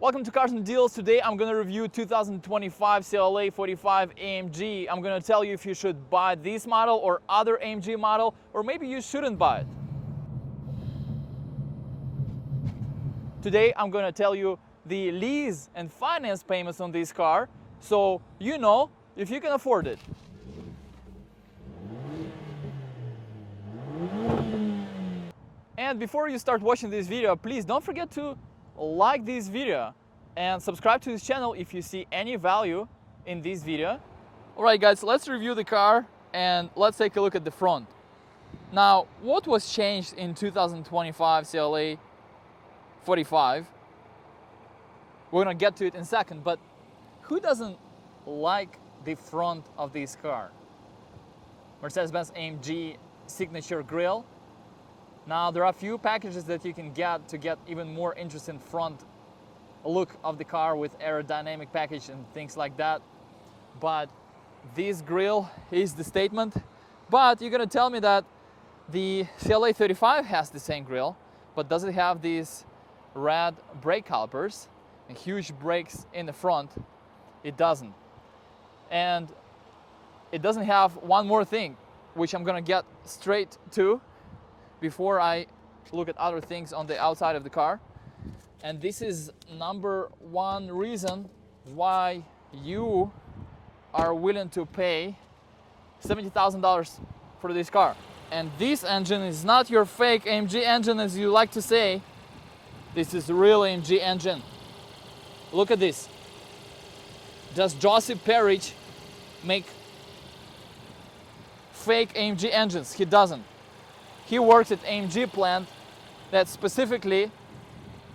Welcome to Cars and Deals. Today I'm going to review 2025 CLA 45 AMG. I'm going to tell you if you should buy this model or other AMG model, or maybe you shouldn't buy it. Today I'm going to tell you the lease and finance payments on this car, so you know if you can afford it. And before you start watching this video, please don't forget to like this video and subscribe to this channel if you see any value in this video. Alright guys, let's review the car and let's take a look at the front. Now, what was changed in 2025 CLA 45? We're gonna get to it in a second, but who doesn't like the front of this car? Mercedes-Benz AMG signature grille. Now, there are a few packages that you can get to get even more interesting front look of the car with aerodynamic package and things like that. But this grille is the statement. But you're gonna tell me that the CLA 35 has the same grille, but does it have these red brake calipers and huge brakes in the front? It doesn't. And it doesn't have one more thing, which I'm gonna get straight to before I look at other things on the outside of the car. And this is number one reason why you are willing to pay $70,000 for this car. And this engine is not your fake AMG engine, as you like to say. This is a real AMG engine. Look at this. Does Joseph Perich make fake AMG engines? He doesn't. He works at AMG plant that specifically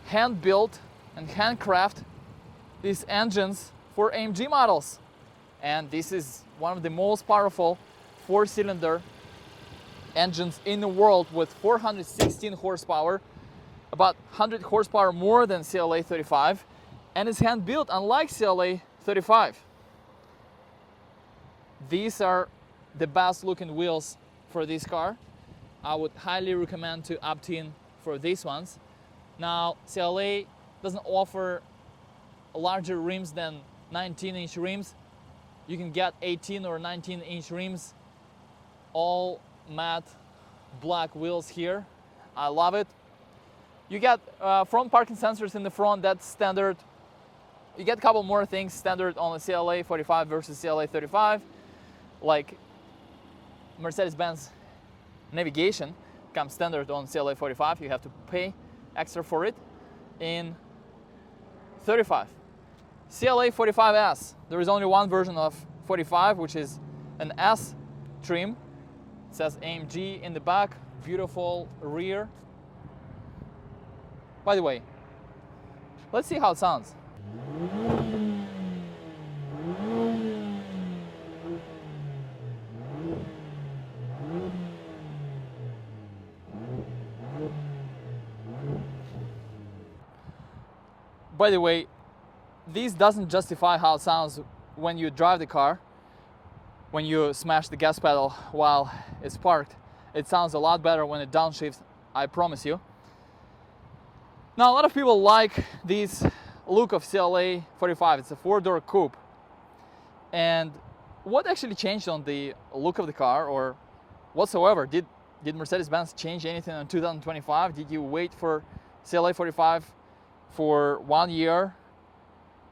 hand-built and handcraft these engines for AMG models. And this is one of the most powerful four-cylinder engines in the world with 416 horsepower, about 100 horsepower more than CLA 35, and it's hand-built unlike CLA 35. These are the best looking wheels for this car. I would highly recommend to opt in for these ones. Now, CLA doesn't offer larger rims than 19-inch rims. You can get 18 or 19-inch rims, all matte black wheels here. I love it. You get front parking sensors in the front, that's standard. You get a couple more things standard on the CLA 45 versus CLA 35, like Mercedes-Benz navigation comes standard on CLA 45. You have to pay extra for it in 35. CLA 45S, there is only one version of 45, which is an S trim. It says AMG in the back, beautiful rear. By the way, let's see how it sounds. By the way, this doesn't justify how it sounds when you drive the car, when you smash the gas pedal while it's parked. It sounds a lot better when it downshifts, I promise you. Now, a lot of people like this look of CLA 45. It's a four-door coupe. And what actually changed on the look of the car or whatsoever? Did Mercedes-Benz change anything in 2025? Did you wait for CLA 45 for 1 year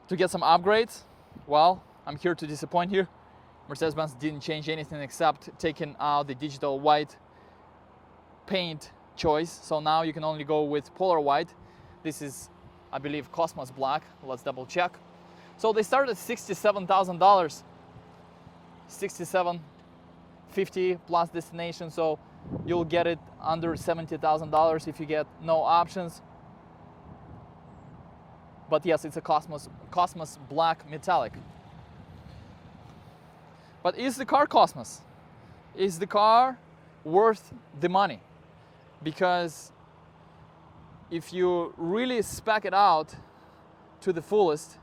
to get some upgrades? Well, I'm here to disappoint you. Mercedes-Benz didn't change anything except taking out the digital white paint choice. So now you can only go with polar white. This is, I believe, Cosmos black. Let's double check. So they start at $67,000, $67,50 plus destination. So you'll get it under $70,000 if you get no options. But yes, it's a Cosmos black metallic. But is the car Cosmos? Is the car worth the money? Because if you really spec it out to the fullest,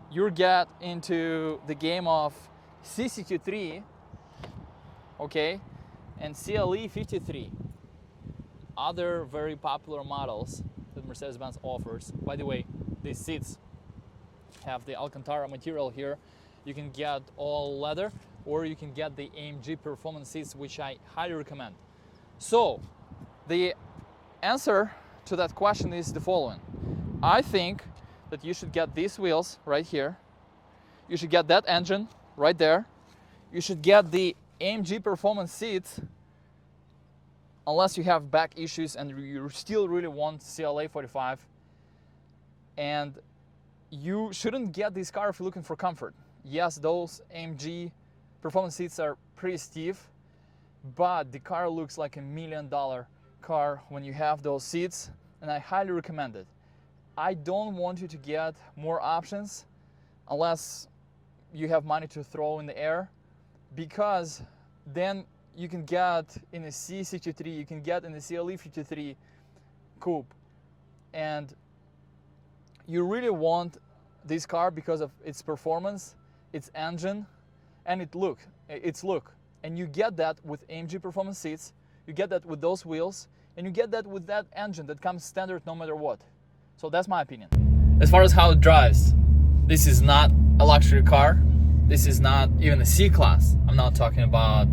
you get into the game of CCQ3, okay, and CLE 53. Other very popular models that Mercedes-Benz offers. By the way, These seats have the Alcantara material here. You can get all leather, or you can get the AMG performance seats, which I highly recommend. So the answer to that question is the following. I think that you should get these wheels right here. You should get that engine right there. You should get the AMG performance seats, unless you have back issues and you still really want CLA 45. And you shouldn't get this car if you're looking for comfort. Yes, those AMG performance seats are pretty stiff, but the car looks like $1 million car when you have those seats, and I highly recommend it. I don't want you to get more options unless you have money to throw in the air, because then you can get in a C63, you can get in the CLA 53 coupe, and you really want this car because of its performance, its engine, and its look. And you get that with AMG performance seats, you get that with those wheels, and you get that with that engine that comes standard no matter what. So that's my opinion. As far as how it drives, this is not a luxury car. This is not even a C-Class. I'm not talking about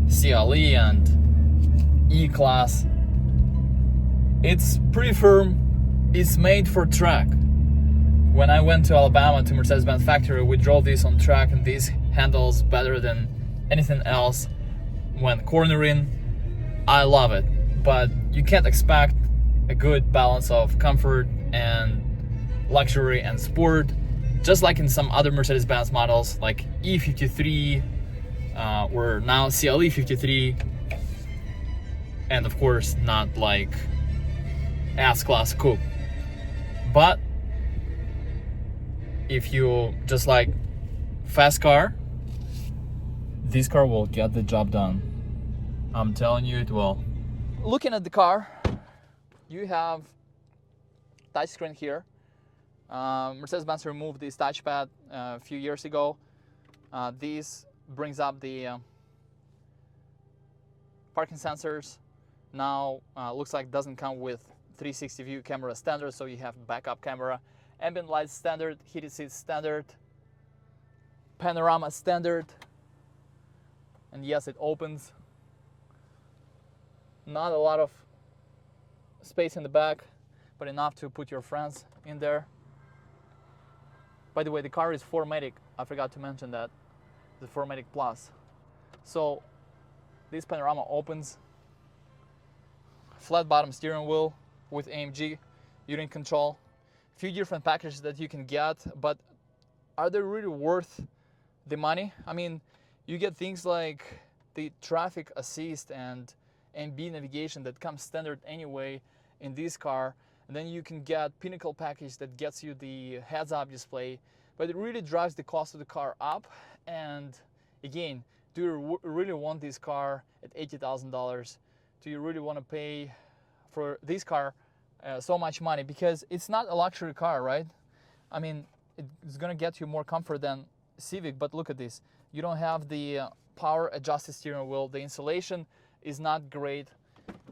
CLE and E-Class. It's pretty firm. It's made for track. When I went to Alabama to Mercedes-Benz factory, we drove this on track, and this handles better than anything else when cornering. I love it, but you can't expect a good balance of comfort and luxury and sport, just like in some other Mercedes-Benz models like E53 or now CLE 53, and of course not like S-Class coupe. But if you just like fast car, this car will get the job done. I'm telling you it will. Looking at the car, you have touchscreen here. Mercedes-Benz removed this touchpad a few years ago. This brings up the parking sensors. Now looks like it doesn't come with 360 view camera standard, so you have backup camera. Ambient lights standard, heated seats standard, panorama standard, and yes, it opens. Not a lot of space in the back, but enough to put your friends in there. By the way, the car is 4MATIC. I forgot to mention that. The 4MATIC Plus. So this panorama opens. Flat bottom steering wheel with AMG unit control. Few different packages that you can get, but are they really worth the money? I mean, you get things like the traffic assist and MB navigation that comes standard anyway in this car, and then you can get Pinnacle package that gets you the heads-up display, but it really drives the cost of the car up. And again, do you really want this car at $80,000? Do you really want to pay for this car so much money? Because it's not a luxury car, right? I mean, it's gonna get you more comfort than Civic, but look at this. You don't have the power adjusted steering wheel. The insulation is not great.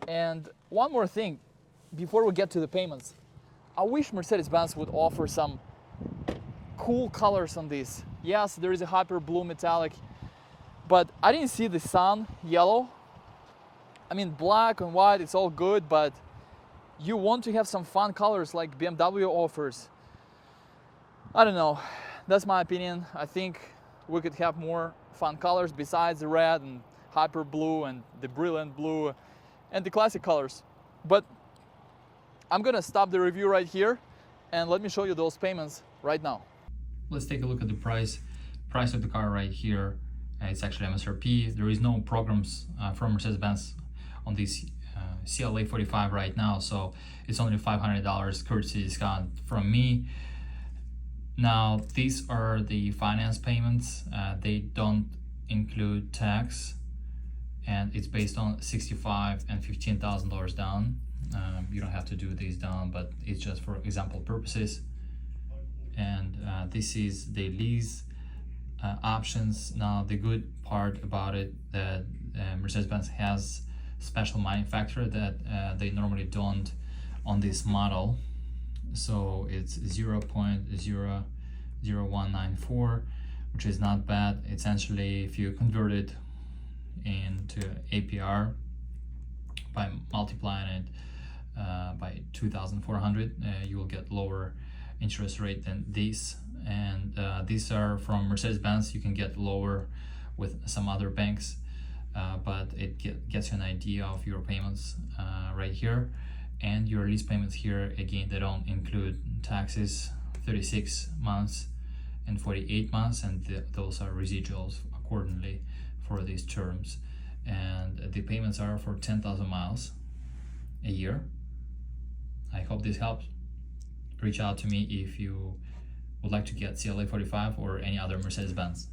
And one more thing, before we get to the payments, I wish Mercedes-Benz would offer some cool colors on this. Yes, there is a hyper blue metallic, but I didn't see the sun yellow. I mean, black and white, it's all good, but you want to have some fun colors like BMW offers. I don't know, that's my opinion. I think we could have more fun colors besides the red and hyper blue and the brilliant blue and the classic colors. But I'm gonna stop the review right here and let me show you those payments right now. Let's take a look at the price of the car right here. It's actually MSRP. There is no programs from Mercedes-Benz on this CLA 45 right now, so it's only $500 courtesy discount from me. Now these are the finance payments. They don't include tax, and it's based on $65,000 and $15,000 down. You don't have to do these down, but it's just for example purposes. And this is the lease options. Now the good part about it that Mercedes-Benz has special manufacturer that they normally don't on this model. so it's 0.00194, which is not bad. Essentially, if you convert it into APR by multiplying it by 2,400, you will get lower interest rate than these. And these are from Mercedes-Benz. You can get lower with some other banks, but it gets you an idea of your payments right here. And your lease payments here, again, they don't include taxes, 36 months and 48 months, and those are residuals accordingly for these terms. And the payments are for 10,000 miles a year. I hope this helps. Reach out to me if you would like to get CLA 45 or any other Mercedes-Benz.